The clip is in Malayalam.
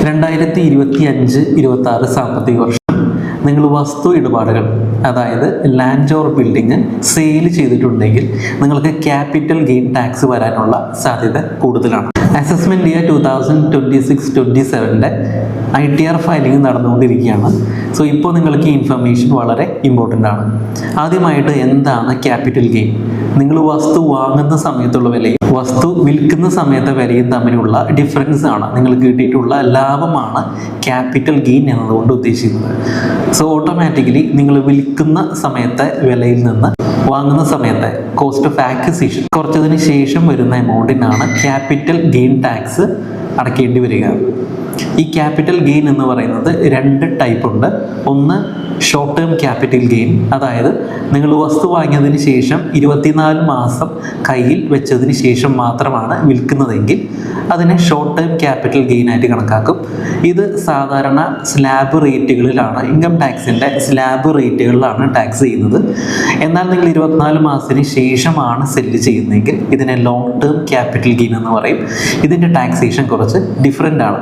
2025-26 സാമ്പത്തിക വർഷം നിങ്ങൾ വസ്തു ഇടപാടുകൾ, അതായത് ലാൻഡ് ഓർ ബിൽഡിങ് സെയിൽ ചെയ്തിട്ടുണ്ടെങ്കിൽ നിങ്ങൾക്ക് ക്യാപിറ്റൽ ഗെയിൻ ടാക്സ് വരാനുള്ള സാധ്യത കൂടുതലാണ്. അസസ്മെൻറ്റ് ഇയർ 2026-27 ITR ഫയലിംഗ് നടന്നുകൊണ്ടിരിക്കുകയാണ്. സോ ഇപ്പോൾ നിങ്ങൾക്ക് ഈ ഇൻഫർമേഷൻ വളരെ ഇമ്പോർട്ടൻ്റ് ആണ്. ആദ്യമായിട്ട് എന്താണ് ക്യാപിറ്റൽ ഗെയിൻ? നിങ്ങൾ വസ്തു വാങ്ങുന്ന സമയത്തുള്ള വിലയും വസ്തു വിൽക്കുന്ന സമയത്തെ വിലയും തമ്മിലുള്ള ഡിഫറൻസ് ആണ്, നിങ്ങൾക്ക് കിട്ടിയിട്ടുള്ള ലാഭമാണ് ക്യാപിറ്റൽ ഗെയിൻ എന്നതുകൊണ്ട് ഉദ്ദേശിക്കുന്നത്. സോ ഓട്ടോമാറ്റിക്കലി നിങ്ങൾ വിൽക്കുന്ന സമയത്തെ വിലയിൽ നിന്ന് വാങ്ങുന്ന സമയത്തെ കോസ്റ്റ് ഓഫ് ആക്വിസിഷൻ കുറച്ചതിന് ശേഷം വരുന്ന എമൗണ്ടിനാണ് ക്യാപിറ്റൽ ഗെയിൻ ടാക്സ് അടയ്ക്കേണ്ടി വരിക. ഈ ക്യാപിറ്റൽ ഗെയിൻ എന്ന് പറയുന്നത് 2 ടൈപ്പ് ഉണ്ട്. ഒന്ന് ഷോർട്ട് ടേം ക്യാപിറ്റൽ ഗെയിൻ, അതായത് നിങ്ങൾ വസ്തു വാങ്ങിയതിന് ശേഷം 24 മാസം കയ്യിൽ വെച്ചതിന് ശേഷം മാത്രമാണ് വിൽക്കുന്നതെങ്കിൽ അതിനെ ഷോർട്ട് ടേം ക്യാപിറ്റൽ ഗെയിൻ ആയിട്ട് കണക്കാക്കും. ഇത് സാധാരണ സ്ലാബ് റേറ്റുകളിലാണ്, ഇൻകം ടാക്സിൻ്റെ സ്ലാബ് റേറ്റുകളിലാണ് ടാക്സ് ചെയ്യുന്നത്. എന്നാൽ നിങ്ങൾ 24 മാസത്തിന് ശേഷമാണ് സെല്ല് ചെയ്യുന്നതെങ്കിൽ ഇതിനെ ലോങ് ടേം ക്യാപിറ്റൽ ഗെയിൻ എന്ന് പറയും. ഇതിൻ്റെ ടാക്സേഷൻ കുറച്ച് ഡിഫറെൻ്റ് ആണ്.